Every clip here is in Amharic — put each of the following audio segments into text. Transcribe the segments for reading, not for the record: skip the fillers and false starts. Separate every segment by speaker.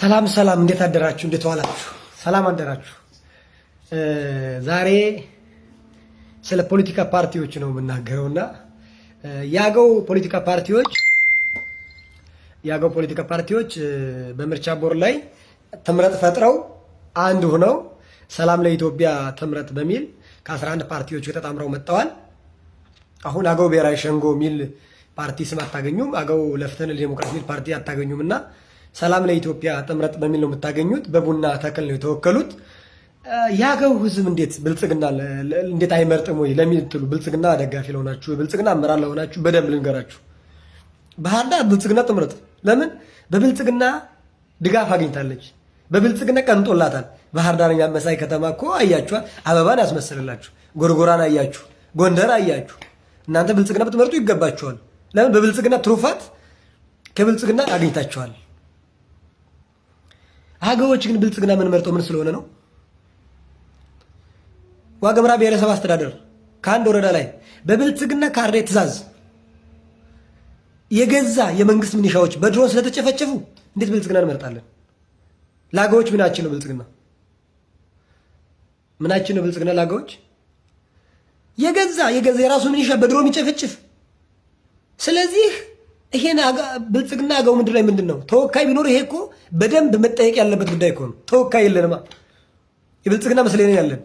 Speaker 1: ሰላም ሰላም፣ እንዴት አደራችሁ? እንዴት ዋላችሁ? ሰላም አደራችሁ? ዛሬ ስለ ፖለቲካ ፓርቲዎች ነው የምናገረውና የአገው ፖለቲካ ፓርቲዎች በምርጫ ቦርድ ላይ ትምረጥ ፈጥረው አንድ ሆነው ሰላም ለኢትዮጵያ ትምረጥ በሚል ከ11 ፓርቲዎች ተጣምረው መጥተዋል። አሁን አገው ብሔራዊ ሸንጎ ሚል ፓርቲ ስም አታገኙም። አገው ለፍትህ ለዲሞክራሲ ሚል ፓርቲ አታገኙምና ሰላም ለኢትዮጵያ ጥምረት በሚል ነው የምታገኙት። በቡና ተክል ነው የተወከሉት። ያገው ህዝብ እንዴት ብልጽግና እንዴት አይመርጥም ወይ ለሚትሉ ብልጽግና ደጋፊ ለሆናችሁ ብልጽግና አመራር ለሆናችሁ በደንብ ልንገራችሁ። ባህር ዳር ብልጽግና ጥምረት ለምን በብልጽግና ድጋፍ አግኝታለች። በብልጽግና ቀንጦላታል። ባህር ዳር መሳይ ከተማ እኮ አያችሁ፣ አበባን ያስመስልላችሁ። ጎርጎራን አያችሁ፣ ጎንደር አያችሁ። እናንተ ብልጽግና ብትመርጡ ይገባችኋል። ለምን በብልጽግና ትሩፋት ከብልጽግና አግኝታችኋል። አገዎች ግን ብልጽግና ምን መርጠው ምን ስለሆነ ነው? ዋግምራ ብሔረሰብ አስተዳደር ከአንድ ወረዳ ላይ በብልጽግና ካሬ ትእዛዝ የገዛ የመንግስት ሚኒሻዎች በድሮን ስለተጨፈጨፉ እንዴት ብልጽግና እንመርጣለን? ለአገዎች ምናችን ነው ብልጽግና? ምናችን ነው ብልጽግና? ለአገዎች የገዛ የራሱ ሚኒሻ በድሮን የሚጨፈጭፍ። ስለዚህ ይሄን ብልጽግና አገው ምድር ላይ ምንድን ነው ተወካይ ቢኖር ይሄ እኮ በደንብ መጠየቅ ያለበት ጉዳይ እኮ ነው። ተወካይ የለንማ። የብልጽግና መስለኝ ያለን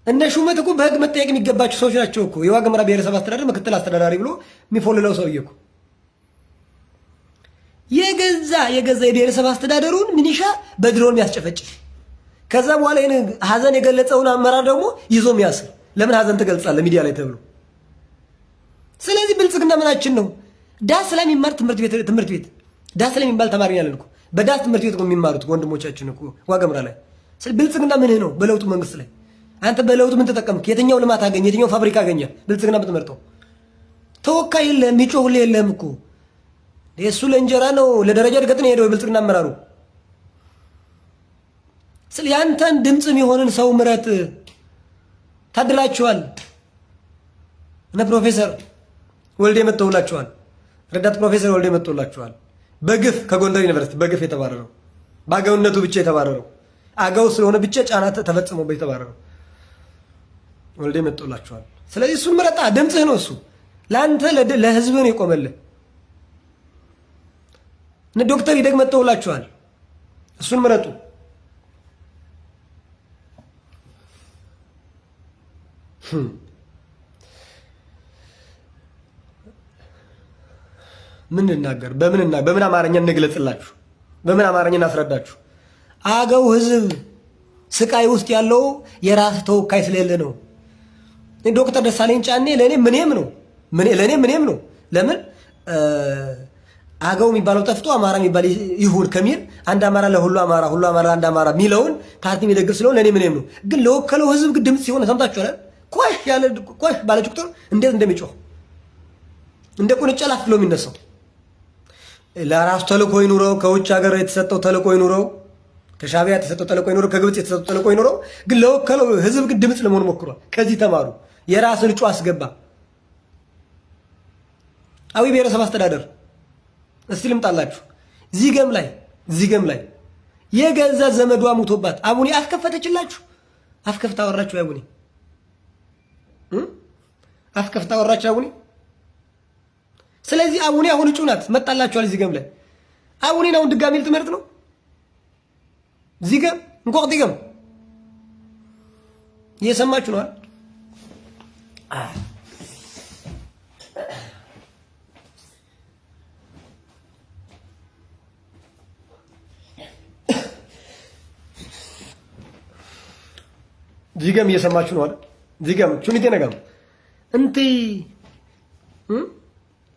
Speaker 1: እነ ሹመት እኮ በህግ መጠየቅ የሚገባቸው ሰዎች ናቸው እኮ። የዋግምራ ብሔረሰብ አስተዳደር ምክትል አስተዳዳሪ ብሎ የሚፎልለው ሰውዬ እኮ የገዛ የብሔረሰብ አስተዳደሩን ሚኒሻ በድሮን የሚያስጨፈጭፍ፣ ከዛ በኋላ ይሄን ሀዘን የገለጸውን አመራር ደግሞ ይዞ የሚያስር። ለምን ሀዘን ትገልጻለህ ሚዲያ ላይ ተብሎ? ስለዚህ ብልጽግና ምናችን ነው? ዳስ ላይ የሚማር ትምህርት ቤት ዳስ ላይ የሚባል ተማሪ ያለን እኮ በዳስ ትምህርት ቤት ነው የሚማሩት ወንድሞቻችን እኮ ዋግምራ ላይ። ስለዚህ ብልጽግና ምንህ ነው? በለውጡ መንግስት ላይ አንተ በለውጡ ምን ተጠቀምክ? የትኛው ልማት አገኘ? የትኛው ፋብሪካ አገኘ? ብልጽግና ብትመርጠው ተወካይ የለም፣ የሚጮህልህ የለም እኮ። የእሱ ለእንጀራ ነው ለደረጃ እድገት ነው የሄደው የብልጽግና አመራሩ። ስለ ያንተን ድምፅ የሚሆንን ሰው ምረጥ። ታድላችኋል። እነ ፕሮፌሰር ወልዴ መጥተውላችኋል። ረዳት ፕሮፌሰር ወልዴ መጥተውላችኋል። በግፍ ከጎንደር ዩኒቨርሲቲ በግፍ የተባረረው በአገውነቱ ብቻ የተባረረው አገው ስለሆነ ብቻ ጫና ተፈጽሞበት የተባረረው ወልዴ መጥተውላችኋል። ስለዚህ እሱን ምረጣ። ድምፅህ ነው እሱ። ለአንተ ለህዝብህ ነው የቆመልህ። እነ ዶክተር ይደግ መጥተውላችኋል። እሱን ምረጡ። ምን እናገር? በምን አማርኛ እንግለጽላችሁ? በምን አማርኛ እናስረዳችሁ? አገው ህዝብ ስቃይ ውስጥ ያለው የራስ ተወካይ ስለሌለ ነው። ዶክተር ደሳለኝ ጫኔ ለኔ ምንም ነው። ለምን አገው የሚባለው ጠፍቶ አማራ የሚባል ይሁን ከሚል አንድ አማራ ለሁሉ አማራ ሁሉ አማራ አንድ አማራ ሚለውን ፓርቲ የሚደግፍ ስለሆነ ለኔ ምንም ነው። ግን ለወከለው ህዝብ ግን ድምጽ ሲሆን ሰምታችኋል። ኮሽ ባለ ቁጥር እንዴት እንደሚጮህ እንደ ቁንጫ ላፍ ብሎ የሚነሳው ለራሱ ተልእኮ ይኑረው፣ ከውጭ ሀገር የተሰጠው ተልእኮ ይኑረው፣ ከሻቢያ የተሰጠው ተልእኮ ይኑረው፣ ከግብጽ የተሰጠው ተልእኮ ይኑረው። ግን ለወከለው ህዝብ ግን ድምጽ ለመሆን ሞክሯል። ከዚህ ተማሩ። የራስን እጩ አስገባ። አዊ ብሔረሰብ አስተዳደር እስቲ ልምጣላችሁ። ዚገም ላይ የገዛ ዘመዷ ሙቶባት አቡኔ አፍከፈተችላችሁ። አፍከፍታ ወራችሁ አቡኔ አፍከፍታ ወራችሁ አቡኔ። ስለዚህ አቡኔ አሁን እጩ ናት። መጣላችኋል። ዚገም ላይ አቡኔን አሁን ድጋሚ ልትመርጥ ነው። ዚገም እንቆቅ ዲገም እየሰማችሁ ነው አይደል? ዚገም እየሰማችሁ ነው አይደል? ዚገም ቹኒቴ ነጋም እንት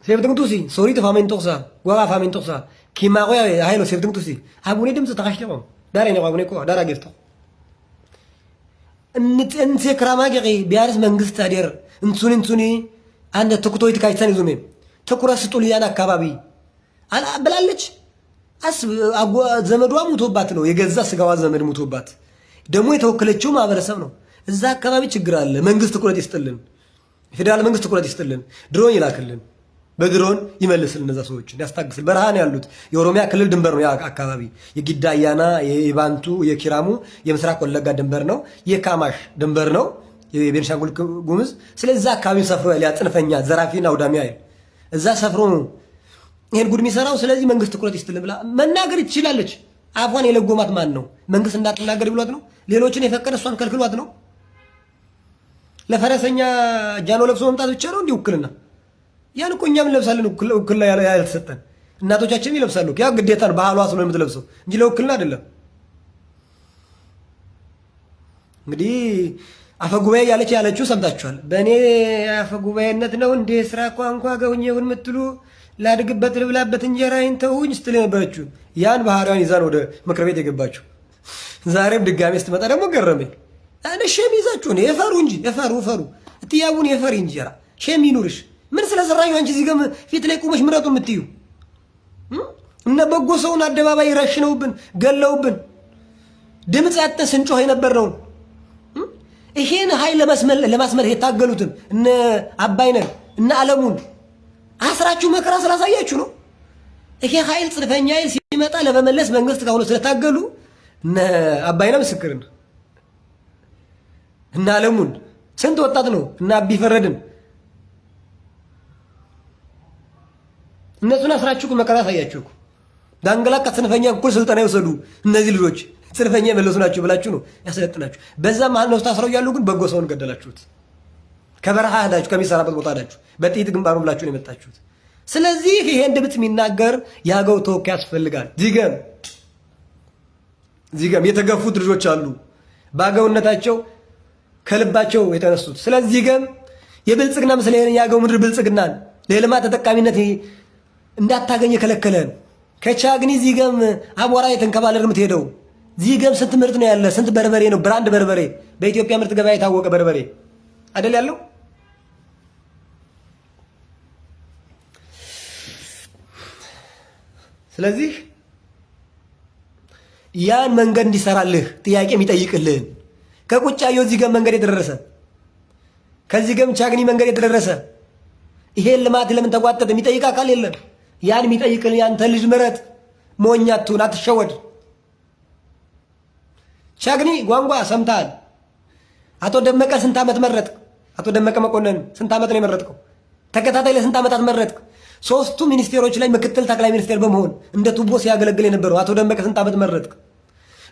Speaker 1: ሴፍትንቱሲ ሶሪ ተፋሜን ቶክሳ ጓጋ ፋሜን ቶክሳ ኪማቆ ሃይሎ ሴፍትንቱሲ አቡኔ ድምጽ ተካሽተው ዳሬ ነው አቡኔ እኮ ዳራ ገፍተው እንት ክራማገሪ ቢያርስ መንግስት አደር እንቱኒ አንደ ተኩቶይት ካይታን ይዙሜ ተኩራስ ጡልያን አካባቢ ብላለች። ዘመዷ ሙቶባት ነው። የገዛ ስጋዋ ዘመድ ሙቶባት ደግሞ የተወከለችው ማህበረሰብ ነው። እዛ አካባቢ ችግር አለ። መንግስት ትኩረት ይስጥልን። ፌደራል መንግስት ትኩረት ይስጥልን። ድሮን ይላክልን። በድሮን ይመልስል፣ እነዛ ሰዎችን ያስታግስል። በረሃን ያሉት የኦሮሚያ ክልል ድንበር ነው ያ አካባቢ። የጊዳ አያና፣ የባንቱ፣ የኪራሙ የምስራቅ ወለጋ ድንበር ነው። የካማሽ ድንበር ነው የቤንሻንጉል ጉሙዝ። ስለዚህ አካባቢ ሰፍሮ ያ ጽንፈኛ ዘራፊና አውዳሚ አይደል እዛ ሰፍሮ ነው ይሄን ጉድ የሚሰራው። ስለዚህ መንግስት ትኩረት ይስጥልን ብላ መናገር ትችላለች። አፏን የለጎማት ማን ነው? መንግስት እንዳትናገር ብሏት ነው? ሌሎችን የፈቀደ እሷን ከልክሏት ነው? ለፈረሰኛ ጃኖ ለብሶ መምጣት ብቻ ነው እንዲህ ውክልና? ያን እኮ እኛም እንለብሳለን። ውክልና ያልተሰጠን እናቶቻችን ይለብሳሉ። ያ ግዴታ ነው፣ ባህሏ ስለሆነ የምትለብሰው እንጂ ለውክልና አይደለም። እንግዲህ አፈጉባኤ ያለችው ሰምታችኋል። በእኔ አፈጉባኤነት ነው እንደ ስራ ቋንቋ ገውኝ ይሁን የምትሉ ላድግበት ልብላበት እንጀራዬን ተውኝ ስትል የነበረችው ያን ባህሪዋን ይዛን ወደ ምክር ቤት የገባችው። ዛሬም ድጋሜ ስትመጣ ደግሞ ገረመኝ። እኔ ሼም ይዛችሁ ነው የፈሩ እንጂ የፈሩ እትያቡን የፈሪ እንጀራ ሼም ይኑርሽ። ምን ስለሰራዩ አንቺ እዚህ ጋር ፊት ላይ ቁመሽ ምረጡ የምትዩ እነ በጎ ሰውን አደባባይ ረሽነውብን ገለውብን ድምፅ ያጠን ስንጮህ የነበርነውን ይሄን ኃይል ለማስመር የታገሉትን እነ አባይነን እነ አለሙን አስራችሁ መከራ ስላሳያችሁ ነው። ይሄ ኃይል ጽንፈኛ ኃይል ሲመጣ ለመመለስ መንግስት ካሁኑ ስለታገሉ እነ አባይነን ምስክርን እነ አለሙን ስንት ወጣት ነው እነ አቢ ፈረድን እነሱን አስራችሁ መከራ ሳያችሁ ዳንገላ ከጽንፈኛ እኩል ስልጠና ይወሰዱ እነዚህ ልጆች ጽንፈኛ የመለሱ ናቸው ብላችሁ ነው ያሰለጥናችሁ። በዛ መሀል ነው ታስረው ያሉ ግን በጎ ሰውን ገደላችሁት። ከበረሃ ሄዳችሁ ከሚሰራበት ቦታ ሄዳችሁ በጥይት ግንባሩ ብላችሁ ነው የመጣችሁት። ስለዚህ ይሄን ድምፅ የሚናገር የአገው ተወካይ ያስፈልጋል። ዚገም የተገፉት ልጆች አሉ በአገውነታቸው ከልባቸው የተነሱት። ስለዚህ ዚገም የብልጽግና ምስለ የአገው ምድር ብልጽግናን ለልማት ተጠቃሚነት እንዳታገኝ የከለከለን ከቻግኒ ዚገም አቧራ የተንከባለር የምትሄደው ዚገም ስንት ምርት ነው ያለ? ስንት በርበሬ ነው ብራንድ በርበሬ በኢትዮጵያ ምርት ገበያ የታወቀ በርበሬ አይደል ያለው? ስለዚህ ያን መንገድ እንዲሰራልህ ጥያቄ የሚጠይቅልህ ከቁጫዮ ዚገም መንገድ የተደረሰ ከዚገም ቻግኒ መንገድ የተደረሰ ይሄን ልማት ለምን ተጓተተ የሚጠይቅ አካል የለም። ያን የሚጠይቅልህ ያንተ ልጅ ምረጥ። ሞኛቱን አትሸወድ። ቻግኒ ጓንጓ ሰምታል። አቶ ደመቀ ስንት ዓመት መረጥክ? አቶ ደመቀ መኮንን ስንት ዓመት ነው የመረጥከው? ተከታታይ ለስንት ዓመታት መረጥክ? ሶስቱ ሚኒስቴሮች ላይ ምክትል ጠቅላይ ሚኒስቴር በመሆን እንደ ቱቦ ሲያገለግል የነበረው አቶ ደመቀ ስንት ዓመት መረጥክ?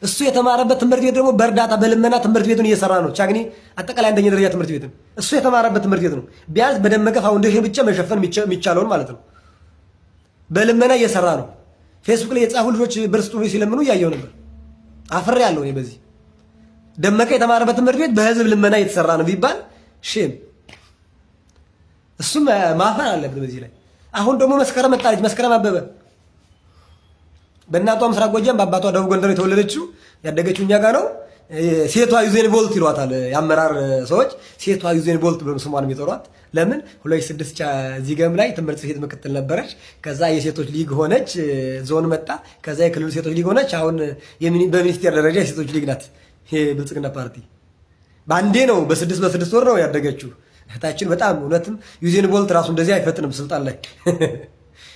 Speaker 1: እሱ የተማረበት ትምህርት ቤት ደግሞ በእርዳታ በልመና ትምህርት ቤቱን እየሰራ ነው። ቻግኒ አጠቃላይ አንደኛ ደረጃ ትምህርት ቤት እሱ የተማረበት ትምህርት ቤት ነው። ቢያንስ በደመቀ ፋውንዴሽን ብቻ መሸፈን የሚቻለውን ማለት ነው። በልመና እየሰራ ነው። ፌስቡክ ላይ የጻፉ ልጆች ብር ስጡኝ ሲለምኑ እያየው ነበር። አፍሬ ያለው እኔ በዚህ ደመቀ የተማረበት ትምህርት ቤት በህዝብ ልመና እየተሰራ ነው ቢባል ሼም እሱም ማፈር አለበት በዚህ ላይ። አሁን ደግሞ መስከረም መጣለች። መስከረም አበበ በእናቷ ምስራቅ ጎጃም በአባቷ ደቡብ ጎንደር የተወለደችው ያደገችው እኛ ጋር ነው። ሴቷ ዩዜን ቦልት ይሏታል የአመራር ሰዎች። ሴቷ ዩዜን ቦልት ብለው ስሟን የሚጠሯት ለምን 2006 ዚገም ላይ ትምህርት ቤት ምክትል ነበረች። ከዛ የሴቶች ሊግ ሆነች፣ ዞን መጣ። ከዛ የክልሉ ሴቶች ሊግ ሆነች። አሁን በሚኒስቴር ደረጃ የሴቶች ሊግ ናት። የብልጽግና ፓርቲ በአንዴ ነው በስድስት ወር ነው ያደገችው እህታችን። በጣም እውነትም ዩዜን ቦልት ራሱ እንደዚህ አይፈጥንም ስልጣን ላይ።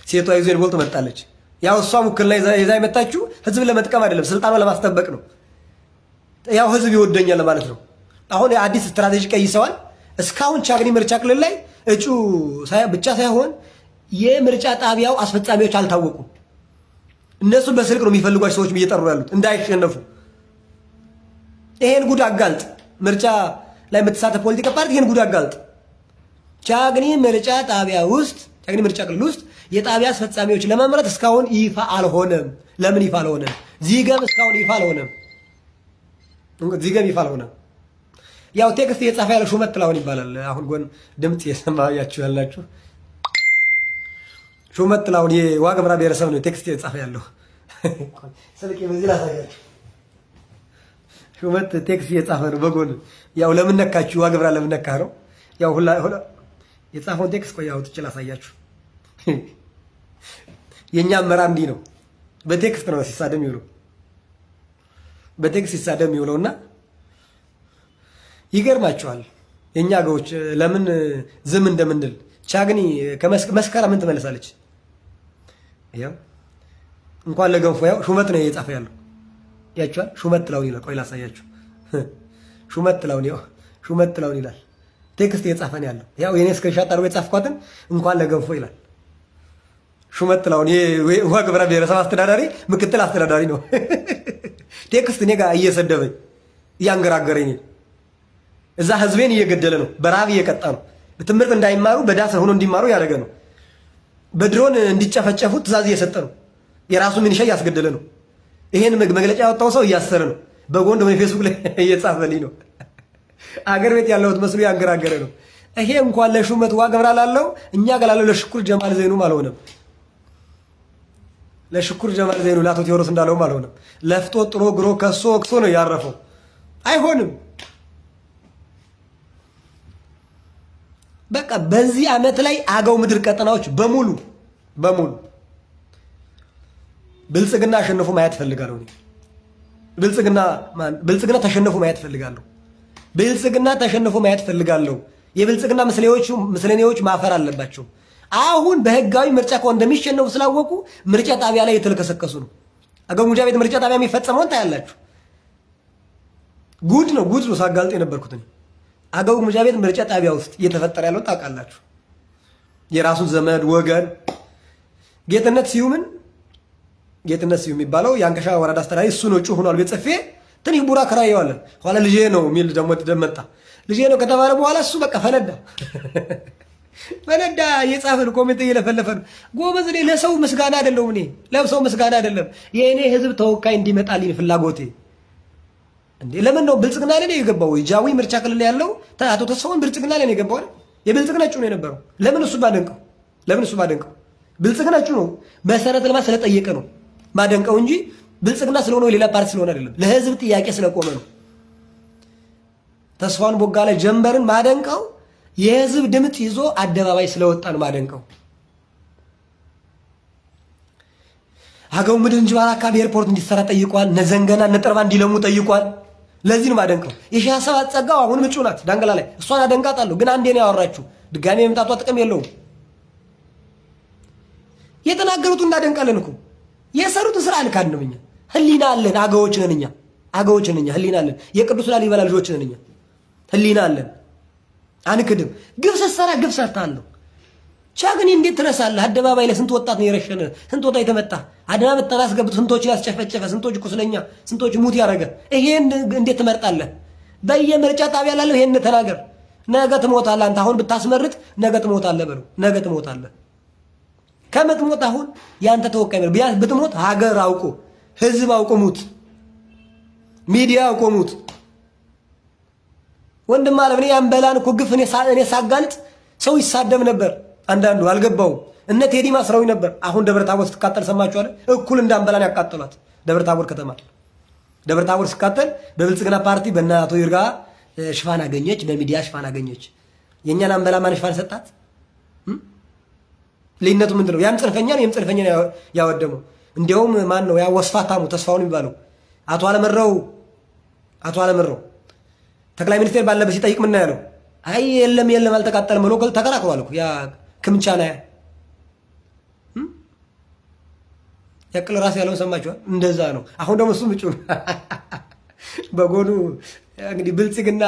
Speaker 1: ሴቷ ዩዜን ቦልት መጣለች። ያው እሷ ውክልና ይዛ የመጣችው ህዝብ ለመጥቀም አይደለም፣ ስልጣኗን ለማስጠበቅ ነው። ያው ህዝብ ይወደኛል ማለት ነው። አሁን የአዲስ ስትራቴጂ ቀይሰዋል። እስካሁን ቻግኒ ምርጫ ክልል ላይ እጩ ብቻ ሳይሆን የምርጫ ጣቢያው አስፈጻሚዎች አልታወቁም። እነሱ በስልክ ነው የሚፈልጓቸው ሰዎች እየጠሩ ያሉት እንዳይሸነፉ። ይሄን ጉድ አጋልጥ። ምርጫ ላይ የምትሳተፍ ፖለቲካ ፓርቲ ይሄን ጉድ አጋልጥ። ቻግኒ ምርጫ ጣቢያ ውስጥ ቻግኒ ምርጫ ክልል ውስጥ የጣቢያ አስፈጻሚዎች ለመምረጥ እስካሁን ይፋ አልሆነም። ለምን ይፋ አልሆነም? ዚገም እስካሁን ይፋ አልሆነም። ዚገም ይፋ አልሆነም። ያው ቴክስት እየጻፈ ያለው ሹመት ጥላሁን ይባላል። አሁን ጎን ድምጽ የሰማያችሁ ያላችሁ ሹመት ጥላሁን የዋግምራ ብሔረሰብ ነው ቴክስት እየጻፈ ያለው። ስልክ በዚህ ላሳያችሁ። ሹመት ቴክስት እየጻፈ ነው በጎን። ያው ለምን ነካችሁ? ዋግምራ ለምን ነካ ነው? ያው ሁላ የጻፈውን ቴክስት ቆይ አውጥቼ ላሳያችሁ። የኛ አመራር እንዲህ ነው። በቴክስት ነው ሲሳደም ይውለው። በቴክስት ሲሳደም ይውለውና ይገርማችኋል። የኛ ገዎች ለምን ዝም እንደምንል ቻግኒ ከመስከረም ምን ትመልሳለች? ያው እንኳን ለገንፎ ያው ሹመት ነው እየጻፈ ያለው ያቻል። ሹመት ጥላውን ይላል። ቆይ ላሳያችሁ። ሹመት ጥላውን ያው ሹመት ጥላውን ይላል። ቴክስት እየጻፈ ነው ያለው። ያው የኔ ስክሪንሾት አድርጎ የጻፍኳትን እንኳን ለገንፎ ይላል። ሹመት ጥላውን የዋግ ኽምራ ብሔረሰብ አስተዳዳሪ ምክትል አስተዳዳሪ ነው። ቴክስት እኔ ጋር እየሰደበኝ እያንገራገረኝ እዛ ህዝቤን እየገደለ ነው። በረሃብ እየቀጣ ነው። ትምህርት እንዳይማሩ በዳስ ሆኖ እንዲማሩ ያደረገ ነው። በድሮን እንዲጨፈጨፉ ትእዛዝ እየሰጠ ነው። የራሱ ሚኒሻ እያስገደለ ነው። ይሄን መግለጫ ያወጣው ሰው እያሰረ ነው። በጎን ደግሞ ፌስቡክ ላይ እየጻፈልኝ ነው። አገር ቤት ያለሁት መስሎ ያንገራገረ ነው። ይሄ እንኳን ለሹመት ዋግ ኽምራ ላለው እኛ ጋር ላለው ለሽኩር ጀማል ዘይኑም አልሆነም። ለሽኩር ጀማል ዘይኑ ለአቶ ቴዎድሮስ እንዳለውም አልሆነም። ለፍቶ ጥሮ ግሮ ከሶ ወቅሶ ነው ያረፈው። አይሆንም። በቃ በዚህ ዓመት ላይ አገው ምድር ቀጠናዎች በሙሉ ብልጽግና አሸንፎ ማየት ፈልጋለሁ። ብልጽግና ተሸንፎ ማየት ፈልጋለሁ። ብልጽግና ተሸንፎ ማየት ፈልጋለሁ። የብልጽግና ምስለኔዎች ማፈር አለባቸው። አሁን በህጋዊ ምርጫ እኮ እንደሚሸነፉ ስላወቁ ምርጫ ጣቢያ ላይ የተለከሰከሱ ነው። አገው ምንጃ ቤት ምርጫ ጣቢያ የሚፈጸመውን ታያላችሁ። ጉድ ነው ሳጋልጥ የነበርኩት እኔ። አገው ምንጃ ቤት ምርጫ ጣቢያ ውስጥ እየተፈጠረ ያለው ታውቃላችሁ። የራሱን ዘመድ ወገን ጌትነት ስዩም የሚባለው የአንከሻ ወረዳ አስተዳዳሪ እሱ ነው ጩህ ሆኗል። ቤት ጽፌ ትንሽ ቡራ ከራየዋለን። ኋላ ልጄ ነው የሚል ደግሞ ደመጣ። ልጄ ነው ከተባለ በኋላ እሱ በቃ ፈነዳ። የጻፈን ኮሜንት እየለፈለፈን ጎበዝ። እኔ ለሰው ምስጋና አይደለም፣ ለሰው ምስጋና አይደለም። የእኔ ህዝብ ተወካይ እንዲመጣልኝ ፍላጎቴ። እንዴ ለምን ነው ብልጽግና ላይ ነው የገባው? ጃዊ ምርጫ ክልል ያለው አቶ ተስፋውን ብልጽግና ላይ ነው የገባው አይደል? የብልጽግና እጩ ነው የነበረው። ለምን እሱ ባደንቀው? ብልጽግና እጩ ነው። መሰረተ ልማት ስለጠየቀ ነው ማደንቀው እንጂ ብልጽግና ስለሆነ ሌላ ፓርቲ ስለሆነ አይደለም። ለህዝብ ጥያቄ ስለቆመ ነው። ተስፋውን ቦጋለ ጀንበርን ማደንቀው የህዝብ ድምፅ ይዞ አደባባይ ስለወጣ ነው ማደንቀው። አገው ምድር እንጅባራ አካባቢ ኤርፖርት እንዲሰራ ጠይቋል። ነዘንገና ነጠርባ እንዲለሙ ጠይቋል። ለዚህ ነው ማደንቀው። የሺህ ጸጋው አሁን ምጩ ናት ዳንገላ ላይ። እሷን አደንቃታለሁ፣ ግን አንዴ ነው ያወራችሁ። ድጋሜ የመምጣቷ ጥቅም የለውም። የተናገሩት እንዳደንቃለን እኮ የሰሩትን ስራ አልካድንም። እኛ ህሊና አለን። አገዎች ነን እኛ ህሊና አለን። የቅዱስ ላሊበላ ልጆች ነን እኛ። ህሊና አለን፣ አንክድም። ግፍ ስትሰራ ግፍ ሰርታለሁ። ቻግኒ እንዴት ትረሳለህ? አደባባይ ላይ ስንት ወጣት ነው የረሸነ፣ ስንት ወጣት የተመታ አድማ በተራ አስገብቶ ስንቶችን ያስጨፈጨፈ፣ ስንቶች ቁስለኛ፣ ስንቶች ሙት ያደረገ። ይሄን እንዴት ትመርጣለህ? በየምርጫ ጣቢያ ላለው ይሄን ተናገር። ነገ ትሞታለህ አንተ። አሁን ብታስመርጥ ነገ ትሞታለህ በለው። ነገ ትሞታለህ። ከምትሞት አሁን ያንተ ተወካይ ነው። ቢያንስ ብትሞት ሀገር አውቆ ህዝብ አውቆ ሙት፣ ሚዲያ አውቆ ሙት። ወንድም አለ እኔ ያንበላን እኮ ግፍ እኔ ሳጋልጥ ሰው ይሳደብ ነበር። አንዳንዱ አልገባውም። እነ ቴዲ ማስራዊ ነበር። አሁን ደብረታቦር ስትቃጠል ሰማችሁ አይደል? እኩል እንዳንበላን ያቃጠሏት ደብረታቦር ከተማ። ደብረታቦር ሲቃጠል በብልጽግና ፓርቲ በእነ አቶ ይርጋ ሽፋን አገኘች፣ በሚዲያ ሽፋን አገኘች። የእኛን አንበላ ማን ሽፋን ሰጣት? ልዩነቱ ምንድን ነው? ያም ጽንፈኛን ይህም ጽንፈኛን ያወደመው። እንዲያውም ማን ነው ያ ወስፋታሙ ተስፋውን የሚባለው አቶ አለመረው ጠቅላይ ሚኒስቴር ባለበት ሲጠይቅ ምን ያለው? አይ የለም አልተቃጠለም ብሎ ተከራክሯል እኮ ያ ክምቻና ያቅል ራስ ያለውን ሰማችኋል። እንደዛ ነው። አሁን ደግሞ እሱ ምጩ በጎኑ እንግዲህ ብልጽግና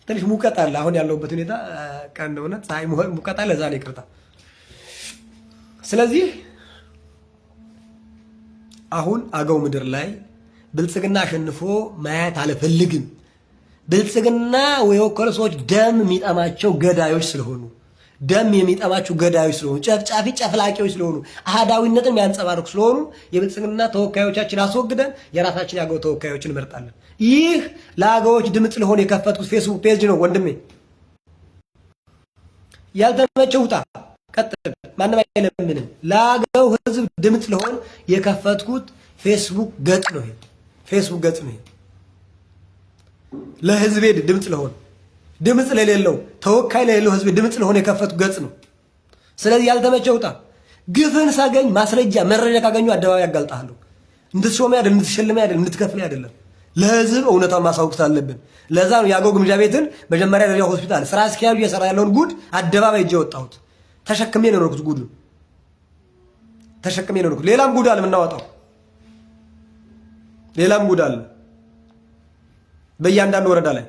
Speaker 1: ትንሽ ሙቀት አለ። አሁን ያለውበት ሁኔታ ቀን ነው ነው ፀሐይ ሙቀት አለ። ዛሬ ይቅርታ። ስለዚህ አሁን አገው ምድር ላይ ብልጽግና አሸንፎ ማየት አልፈልግም። ብልጽግና የወከሉ ሰዎች ደም የሚጠማቸው ገዳዮች ስለሆኑ፣ ጨፍጫፊ ጨፍላቂዎች ስለሆኑ፣ አህዳዊነትን የሚያንጸባርቁ ስለሆኑ የብልጽግና ተወካዮቻችን አስወግደን የራሳችን የአገው ተወካዮችን እንመርጣለን። ይህ ለአገዎች ድምፅ ለሆነ የከፈትኩት ፌስቡክ ፔጅ ነው ወንድሜ። ያልተመቸው ውጣ፣ ቀጥል፣ ማንም አይለምንም። ለአገው ህዝብ ድምፅ ለሆነ የከፈትኩት ፌስቡክ ገጽ ነው። ለህዝቤ ድምፅ ለሆነ ድምፅ ለሌለው ተወካይ ለሌለው ህዝብ ድምፅ ለሆነ የከፈቱ ገጽ ነው። ስለዚህ ያልተመቸው ውጣ። ግፍን ሳገኝ ማስረጃ መረጃ ካገኙ አደባባይ ያጋልጣለሁ። እንድትሾመ አይደለም፣ እንድትሸልመ አይደለም፣ እንድትከፍለ አይደለም። ለህዝብ እውነታውን ማሳወቅ አለብን። ለዛ ነው የአገው ግምጃ ቤትን መጀመሪያ ደረጃ ሆስፒታል ስራ አስኪያጁ እየሰራ ያለውን ጉድ አደባባይ እጄ ወጣሁት። ተሸክሜ ነው የኖርኩት። ጉዱ ተሸክሜ ነው የኖርኩት። ሌላም ጉድ አለ የምናወጣው፣ ሌላም ጉድ አለ በእያንዳንዱ ወረዳ ላይ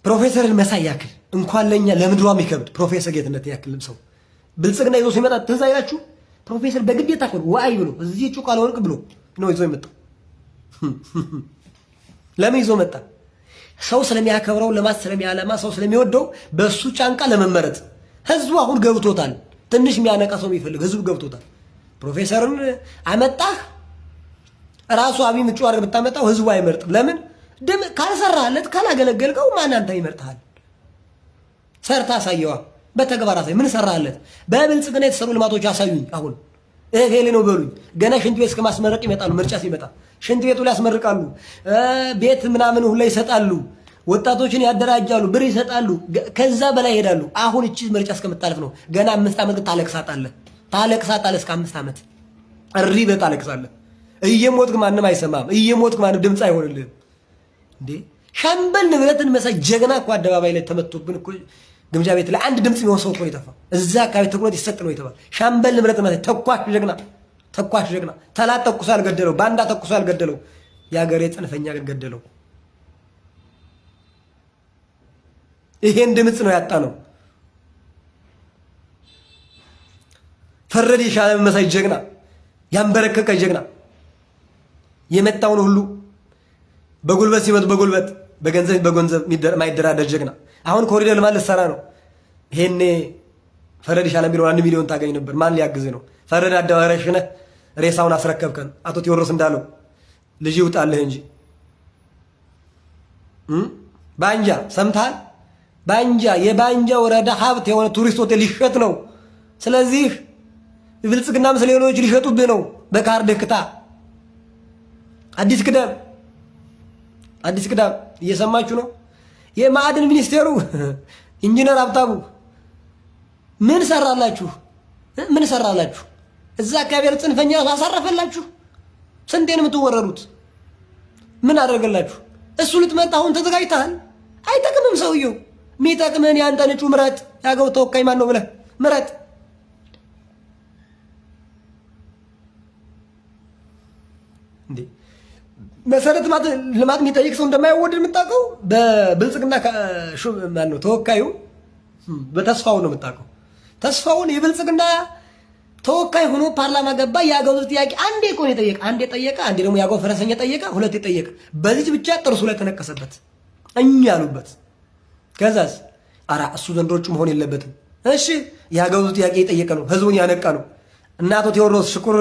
Speaker 1: ፕሮፌሰርን መሳይ ያክል እንኳን ለኛ ለምድሯ የሚከብድ ፕሮፌሰር ጌትነት ያክልም ሰው ብልጽግና ይዞ ሲመጣ ትዝ አይላችሁ? ፕሮፌሰር በግዴታ እኮ ዋይ ብሎ እዚህ ጩቃ ለወርቅ ብሎ ነው ይዞ የመጣው። ለምን ይዞ መጣ? ሰው ስለሚያከብረው፣ ልማት ስለሚያለማ፣ ሰው ስለሚወደው በሱ ጫንቃ ለመመረጥ ህዝቡ አሁን ገብቶታል። ትንሽ የሚያነቃ ሰው የሚፈልግ ህዝቡ ገብቶታል። ፕሮፌሰርን አመጣህ ራሱ አብይ ምጩ አድርገህ ብታመጣው ህዝቡ አይመርጥም። ለምን? ደም ካልሰራለት ካላገለገልከው ማን አንተ ይመርጣል? ሰርታ አሳየዋ፣ በተግባር አሳይ። ምን ሰራለት? በብልጽግና የተሰሩ ልማቶች አሳዩኝ። አሁን እሄሌ ነው በሉኝ። ገና ሽንት ቤት እስከማስመረቅ ይመጣሉ። ምርጫ ሲመጣ ሽንት ቤቱ ላይ ያስመርቃሉ፣ ቤት ምናምን ሁሉ ይሰጣሉ፣ ወጣቶችን ያደራጃሉ፣ ብር ይሰጣሉ። ከዛ በላይ ይሄዳሉ። አሁን እቺ ምርጫ እስከምታልፍ ነው። ገና 5 ዓመት ታለቅሳታለህ እስከ 5 ዓመት እሪ በጣ ታለቅሳለህ። እየሞትክ ማንም አይሰማም። እየሞትክ ማንም ድምፅ አይሆንልህም። እንዴ ሻምበል ንብረትን መሳይ ጀግና እኮ አደባባይ ላይ ተመቶብን እኮ ግምጃ ቤት ላይ አንድ ድምፅ የሚሆን ሰው እኮ ነው የጠፋው። እዛ አካባቢ ትኩረት ይሰጥ ነው የተባለ ሻምበል ንብረትን መሳይ ተኳሽ ጀግና ተላት ተኩሶ ያልገደለው፣ ባንዳ ተኩሶ ያልገደለው የሀገሬ ጽንፈኛ ግን ገደለው። ይሄን ድምፅ ነው ያጣ ነው። ፈረድ የሻለ መሳይ ጀግና፣ ያንበረከከ ጀግና፣ የመጣውን ሁሉ በጉልበት ሲመጡ በጉልበት በገንዘብ የማይደራደር ጀግና። አሁን ኮሪደር ልማት ልትሰራ ነው። ይሄኔ ፈረድ ይሻለ ቢሆን 1 ሚሊዮን ታገኝ ነበር። ማን ሊያግዝ ነው? ፈረድ አደባባይ ረሽነህ ሬሳውን አስረከብከን። አቶ ቴዎድሮስ እንዳለው ልጅ ይውጣልህ እንጂ ባንጃ ሰምተሃል? ባንጃ የባንጃ ወረዳ ሀብት የሆነ ቱሪስት ሆቴል ሊሸጥ ነው። ስለዚህ ብልጽግና ምስለ ሌሎች ሊሸጡብህ ነው። በካርድ ክታ አዲስ ቅዳም እየሰማችሁ ነው። የማዕድን ሚኒስቴሩ ኢንጂነር ሀብታሙ ምን ሰራላችሁ? እዛ አካባቢ ያለ ጽንፈኛ አሳረፈላችሁ? ስንቴ ነው የምትወረሩት? ምን አደረገላችሁ? እሱ ልትመጣ አሁን ተዘጋጅተሃል። አይጠቅምም ሰውየው። የሚጠቅምህን የአንተን እጩ ምረጥ። ያገው ተወካይ ማን ነው ብለህ ምረጥ። እንዴ መሰረተ ልማት የሚጠይቅ ሰው እንደማይወደድ የምታውቀው በብልጽግና ማን ነው ተወካዩ? በተስፋው ነው የምታውቀው። ተስፋውን የብልጽግና ተወካይ ሆኖ ፓርላማ ገባ። የአገው ጥያቄ አንዴ እኮ ነው የጠየቀ። አንዴ ደግሞ የአገው ፈረሰኛ ጠየቀ። 2 ጠየቀ። በዚህ ብቻ ጥርሱ ላይ ተነከሰበት እኛ ያሉበት። ከዛስ አራ እሱ ዘንድሮቹ መሆን የለበትም። እሺ የአገው ጥያቄ የጠየቀ ነው፣ ህዝቡን ያነቃ ነው። እና አቶ ቴዎድሮስ ሽኩር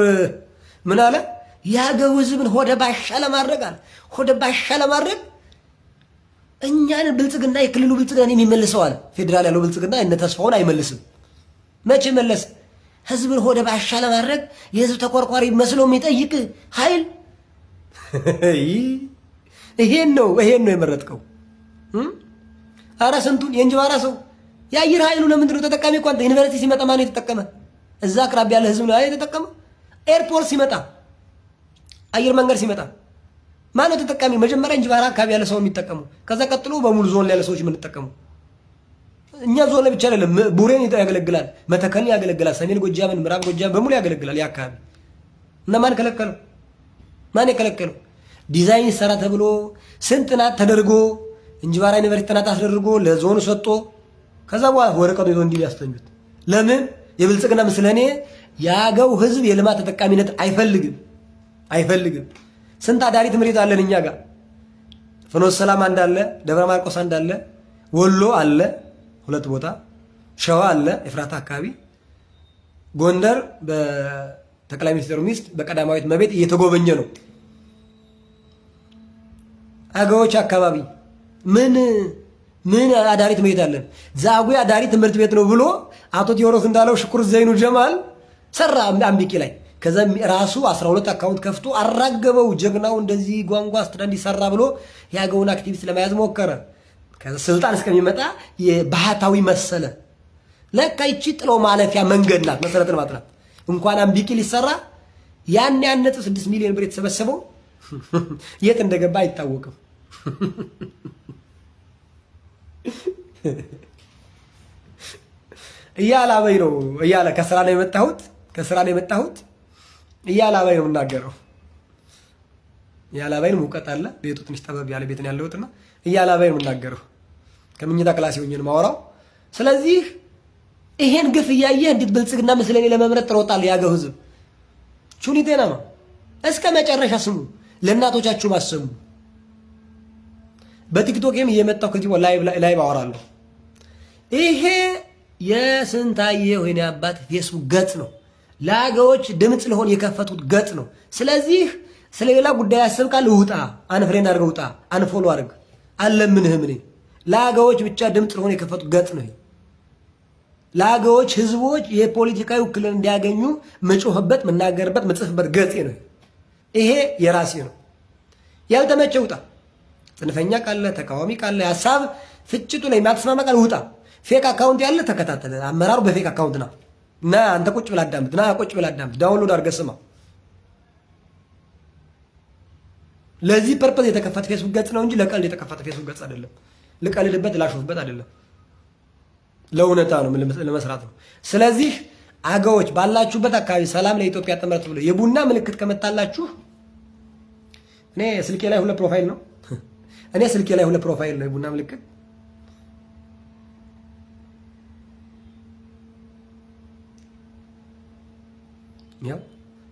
Speaker 1: ምን አለ? የአገው ህዝብን ሆደ ባሻ ለማድረግ እኛን ብልጽግና የክልሉ ብልጽግና የሚመልሰው አለ። ፌዴራል ያለው ብልጽግና እነ ተስፋውን አይመልስም። መቼ መለስ? ህዝብን ሆደ ባሻ ለማድረግ የህዝብ ተቆርቋሪ መስሎ የሚጠይቅ ኃይል ይሄን ነው የመረጥከው። አረ ስንቱን የእንጅባራ ሰው የአየር ኃይሉ ለምንድን ነው ተጠቃሚ? እንኳን ዩኒቨርሲቲ ሲመጣ ማን የተጠቀመ? እዛ አቅራቢ ያለ ህዝብ ነው የተጠቀመ። ኤርፖርት ሲመጣ፣ አየር መንገድ ሲመጣ ማን ነው ተጠቃሚ? መጀመሪያ እንጅባራ አካባቢ ያለ ሰው የሚጠቀሙ፣ ከዛ ቀጥሎ በሙሉ ዞን ላይ ያለ ሰዎች የምንጠቀሙ። እኛ ዞን ላይ ብቻ አይደለም፣ ቡሬን ያገለግላል፣ መተከልን ያገለግላል፣ ሰሜን ጎጃምን፣ ምዕራብ ጎጃም በሙሉ ያገለግላል። ያካባቢ እና ማን ከለከለው? ማን የከለከለው? ዲዛይን ይሰራ ተብሎ ስንት ጥናት ተደርጎ እንጅባራ ዩኒቨርሲቲ ጥናት አስደርጎ ለዞኑ ሰጥቶ ከዛ በኋላ ወረቀቱ ይዞ እንዲህ ያስተኙት። ለምን? የብልጽግና ምስለኔ የአገው ህዝብ የልማት ተጠቃሚነት አይፈልግም። ስንት አዳሪ ትምህርት አለን እኛ ጋር። ፍኖተ ሰላም እንዳለ፣ ደብረ ማርቆስ እንዳለ፣ ወሎ አለ 2 ቦታ፣ ሸዋ አለ ኤፍራታ አካባቢ፣ ጎንደር በጠቅላይ ሚኒስትሩ ሚስት በቀዳማዊት እመቤት እየተጎበኘ ነው። አገዎች አካባቢ ምን አዳሪ ትምህርት አለን? ዛጉ አዳሪ ትምህርት ቤት ነው ብሎ አቶ ቴዎድሮስ እንዳለው ሽኩር ዘይኑ ጀማል ሰራ አምቢቂ ላይ። ከዛ ራሱ 12 አካውንት ከፍቶ አራገበው። ጀግናው እንደዚህ ጓንጓ አስተዳንዲ ሰራ ብሎ ያገውን አክቲቪስት ለመያዝ ሞከረ። ከዛ ስልጣን እስከሚመጣ የባህታዊ መሰለ። ለካ ይቺ ጥሎ ማለፊያ መንገድ ናት። መሰረተ ልማት ናት። እንኳን አምቢቂ ሊሰራ ያን 1.6 ሚሊዮን ብር የተሰበሰበው የት እንደገባ አይታወቅም። እያላበይ ነው እያለ ከስራ ነው የመጣሁት እያላበይ ነው የምናገረው። እያላበይ ነው ሙቀት አለ ቤቱ ትንሽ ጠበብ ያለ ቤት ነው ያለሁትና እያላበይ ነው የምናገረው። ከምኝታ ክላስ ሆኜ ነው የማወራው። ስለዚህ ይሄን ግፍ እያየህ እንዴት ብልጽግና መስለኔ ለመምረጥ ትሮጣለህ? ያገው ህዝብ ቹኒቴና ነው። እስከ መጨረሻ ስሙ፣ ለእናቶቻችሁ ማሰሙ። በቲክቶክም እየመጣሁ ከዚህ ላይቭ አወራለሁ። ይሄ የስንታየሁ የኔ አባት ፌስቡክ ገጽ ነው። ለአገዎች ድምፅ ለሆን የከፈቱት ገጽ ነው። ስለዚህ ስለሌላ ጉዳይ አስብ ካለ ውጣ፣ አንፍሬን አድርገህ ውጣ፣ አንፎሎ አድርግ። አለምንህም እኔ ለአገዎች ብቻ ድምፅ ለሆን የከፈቱት ገጽ ነው። ለአገዎች ህዝቦች የፖለቲካዊ ውክልና እንዲያገኙ መጮህበት፣ መናገርበት፣ መጽፍበት ገጽ ነው። ይሄ የራሴ ነው። ያልተመቸ ውጣ። ጽንፈኛ ካለ ተቃዋሚ ካለ ሐሳብ ፍጭቱ ላይ ማትስማማ ካለ ውጣ። ፌክ አካውንት ያለ ተከታተለ። አመራሩ በፌክ አካውንት ነው እና አንተ ቁጭ ብላ አዳምጥ፣ ቁጭ ብላ አዳምጥ፣ ዳውንሎድ አድርገህ ስማ። ለዚህ ፐርፐዝ የተከፈተ ፌስቡክ ገጽ ነው እንጂ ለቀልድ የተከፈተ ፌስቡክ ገጽ አይደለም። ልቀልድበት ላሾፍበት አይደለም። ለእውነታ ነው፣ ለመስራት ነው። ስለዚህ አገዎች ባላችሁበት አካባቢ ሰላም ለኢትዮጵያ ጥምረት ብሎ የቡና ምልክት ከመጣላችሁ እኔ ስልኬ ላይ 2 ፕሮፋይል ነው። የቡና ምልክት ያው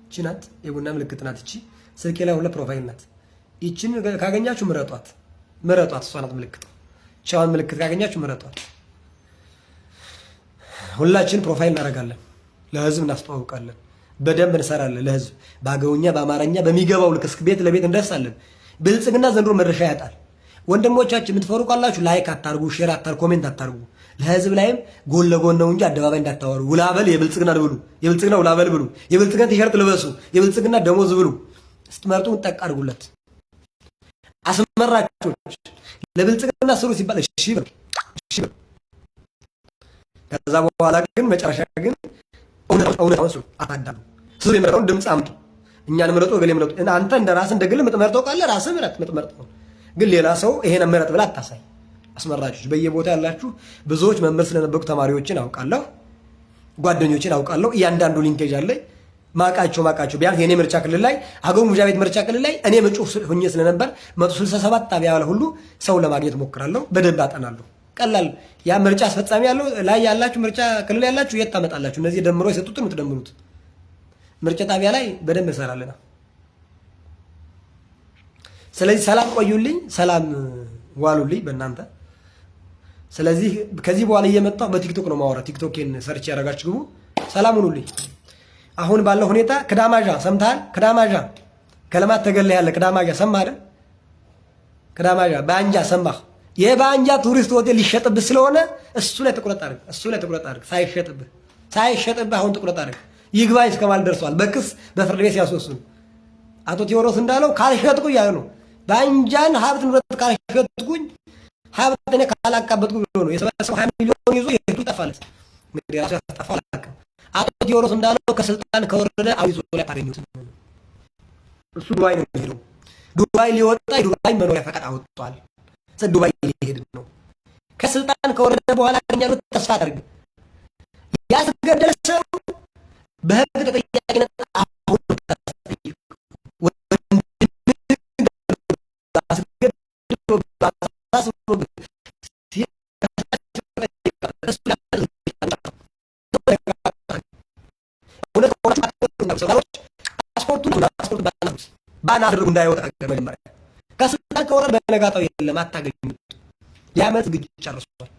Speaker 1: እቺ ናት፣ የቡና ምልክት ናት። እቺ ስልኬ ላይ 2 ፕሮፋይል ናት። ይቺን ካገኛችሁ ምረጧት። እሷ ናት ምልክት። ቻውን ምልክት ካገኛችሁ ምረጧት። ሁላችን ፕሮፋይል እናደርጋለን፣ ለህዝብ እናስተዋውቃለን፣ በደንብ እንሰራለን። ለህዝብ በአገውኛ በአማርኛ በሚገባው ልክ እስከ ቤት ለቤት እንደርሳለን። ብልጽግና ዘንድሮ መድረሻ ያጣል። ወንድሞቻችን የምትፈሩ ካላችሁ ላይክ አታርጉ፣ ሼር አታርጉ፣ ኮሜንት አታርጉ። ለህዝብ ላይም ጎን ለጎን ነው እንጂ አደባባይ እንዳታወሩ። ውላበል የብልጽግና ብሉ፣ የብልጽግና ውላበል ብሉ፣ የብልጽግና ቲሸርት ልበሱ፣ የብልጽግና ደሞዝ ብሉ። ስትመርጡ ጠቅ አድርጉለት። አስመራቾች ለብልጽግና ስሩ ሲባል እሺ በሉ። ከዛ በኋላ ግን መጨረሻ ግን እውነት መስሉ አታዳሉ። ስሩ የመረጠውን ድምፅ አምጡ። እኛን ምረጡ፣ ገሌ ምረጡ። አንተ እንደ ራስህ እንደ ግል የምትመርጠው ካለ ራስህ ምረጥ። ግን ሌላ ሰው ይሄን ምረጥ ብላ አታሳይ። አስመራጮች በየቦታ ያላችሁ ብዙዎች መምህር ስለነበሩ ተማሪዎችን አውቃለሁ፣ ጓደኞችን አውቃለሁ። እያንዳንዱ ሊንኬጅ አለኝ። ማቃቸው ቢያንስ የኔ ምርጫ ክልል ላይ አገው ሙጃ ቤት ምርጫ ክልል ላይ እኔ መጮህ ሆኜ ስለነበር 167 ጣቢያ ያለ ሁሉ ሰው ለማግኘት ሞክራለሁ። በደንብ አጠናለሁ። ቀላል ያ ምርጫ አስፈጻሚ ያለው ላይ ያላችሁ ምርጫ ክልል ያላችሁ የት ታመጣላችሁ? እነዚህ ደምሮ የሰጡትን የምትደምሩት ምርጫ ጣቢያ ላይ በደንብ እንሰራለን። ስለዚህ ሰላም ቆዩልኝ፣ ሰላም ዋሉልኝ በእናንተ። ስለዚህ ከዚህ በኋላ እየመጣሁ በቲክቶክ ነው ማወራ። ቲክቶኬን ሰርች ያደረጋችሁ ግቡ። ሰላም ሁኑልኝ። አሁን ባለው ሁኔታ ክዳማዣ ሰምተሃል? ክዳማዣ ከለማት ተገለ ያለ ክዳማዣ ሰማህ አይደል? ክዳማዣ በአንጃ ሰማህ? የባንጃ ቱሪስት ሆቴል ሊሸጥብህ ስለሆነ እሱ ላይ ትኩረት አድርግ። ሳይሸጥብህ አሁን ትኩረት አድርግ። ይግባኝ እስከማለት ደርሷል። በክስ በፍርድ ቤት ሲያስወስኑ አቶ ቴዎድሮስ እንዳለው ካልሸጥኩ እያሉ ነው። ባንጃን ሀብት ንብረት ካልሸጥኩኝ ሀብት እኔ ካላካበትኩ ብሎ ነው የሰበሰበው 20 ሚሊዮን ይዞ የቱ ይጠፋለት። እንግዲህ ራሱ ያጠፋው አላውቅም። አቶ ቴዎድሮስ እንዳለው ከስልጣን ከወረደ አዊዞ ላይ ታገኙት። እሱ ዱባይ ነው የሚሄደው። ዱባይ ሊወጣ ዱባይ መኖሪያ ፈቃድ አወጥቷል። ዱባይ ሊሄድ ነው። ከስልጣን ከወረደ በኋላ ያገኛሉ። ተስፋ አድርግ። ያስገደለ ሰው በህግ ተጠያቂነት አሁን ባና አድርጉ እንዳይወጣ መጀመሪያ ከስልጣን ከወረደ በነጋታው የለም አታገኙት። የዓመት ዝግጅት ጨርሷል።